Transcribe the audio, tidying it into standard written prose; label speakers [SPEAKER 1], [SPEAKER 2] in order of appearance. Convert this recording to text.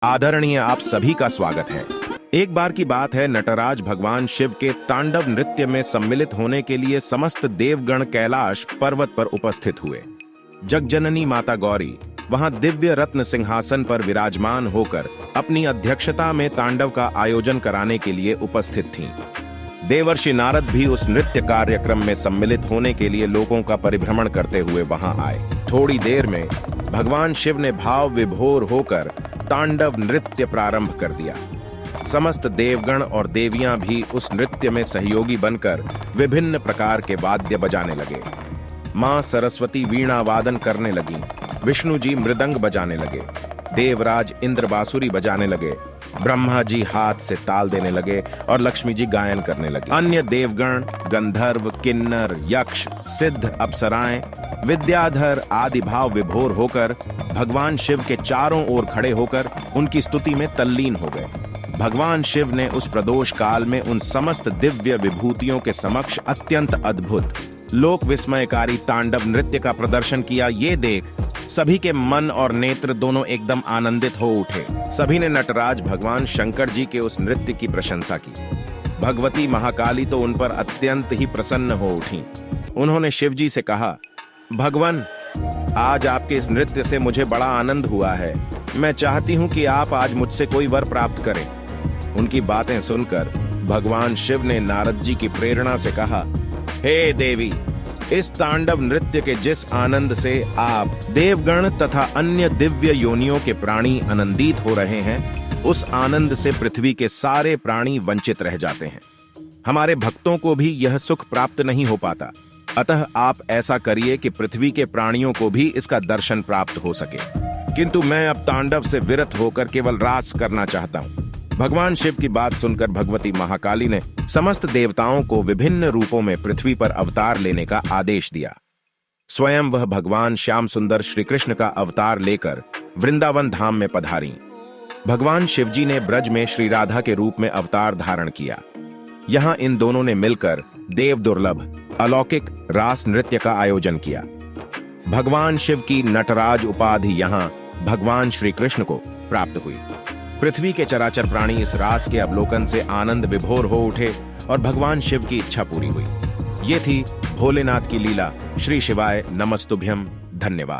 [SPEAKER 1] आदरणीय आप सभी का स्वागत है। एक बार की बात है, नटराज भगवान शिव के तांडव नृत्य में सम्मिलित होने के लिए समस्त देवगण कैलाश पर्वत पर उपस्थित हुए। जगजननी माता गौरी वहां दिव्य रत्न सिंहासन पर विराजमान होकर अपनी अध्यक्षता में तांडव का आयोजन कराने के लिए उपस्थित थीं। देवर्षि नारद भी उस नृत्य कार्यक्रम में सम्मिलित होने के लिए लोगों का परिभ्रमण करते हुए वहां आए। थोड़ी देर में भगवान शिव ने भाव विभोर होकर तांडव नृत्य प्रारंभ कर दिया। समस्त देवगण और देवियां भी उस नृत्य में सहयोगी बनकर विभिन्न प्रकार के वाद्य बजाने लगे। मां सरस्वती वीणा वादन करने लगी, विष्णु जी मृदंग बजाने लगे, देवराज इंद्र बांसुरी बजाने लगे, ब्रह्मा जी हाथ से ताल देने लगे और लक्ष्मी जी गायन करने लगे। अन्य देवगण गंधर्व, किन्नर, यक्ष, सिद्ध, अप्सराएं, विद्याधर आदि भाव विभोर होकर भगवान शिव के चारों ओर खड़े होकर उनकी स्तुति में तल्लीन हो गए। भगवान शिव ने उस प्रदोष काल में उन समस्त दिव्य विभूतियों के समक्ष अत्यंत अद्भुत लोक विस्मयकारी तांडव नृत्य का प्रदर्शन किया। ये देख सभी के मन और नेत्र दोनों एकदम आनंदित हो उठे। सभी ने नटराज भगवान शंकर जी के उस नृत्य की प्रशंसा की। भगवती महाकाली तो उन पर अत्यंत ही प्रसन्न हो उठी। उन्होंने शिव जी से कहा, भगवान, आज आपके इस नृत्य से मुझे बड़ा आनंद हुआ है। मैं चाहती हूँ कि आप आज मुझसे कोई वर प्राप्त करें। उनकी बातें सुनकर भगवान शिव ने नारद जी की प्रेरणा से कहा, हे देवी, इस तांडव नृत्य के जिस आनंद से आप देवगण तथा अन्य दिव्य योनियों के प्राणी आनंदित हो रहे हैं, उस आनंद से पृथ्वी के सारे प्राणी वंचित रह जाते हैं। हमारे भक्तों को भी यह सुख प्राप्त नहीं हो पाता। अतः आप ऐसा करिए कि पृथ्वी के प्राणियों को भी इसका दर्शन प्राप्त हो सके। किंतु मैं अब तांडव से विरत होकर केवल रास करना चाहता हूँ। भगवान शिव की बात सुनकर भगवती महाकाली ने समस्त देवताओं को विभिन्न रूपों में पृथ्वी पर अवतार लेने का आदेश दिया। स्वयं वह भगवान श्याम सुंदर श्री कृष्ण का अवतार लेकर वृंदावन धाम में पधारी। भगवान शिवजी ने ब्रज में श्री राधा के रूप में अवतार धारण किया। यहाँ इन दोनों ने मिलकर देव दुर्लभ अलौकिक रास नृत्य का आयोजन किया। भगवान शिव की नटराज उपाधि यहाँ भगवान श्री कृष्ण को प्राप्त हुई। पृथ्वी के चराचर प्राणी इस रास के अवलोकन से आनंद विभोर हो उठे और भगवान शिव की इच्छा पूरी हुई। ये थी भोलेनाथ की लीला। श्री शिवाय नमस्तुभ्यम। धन्यवाद।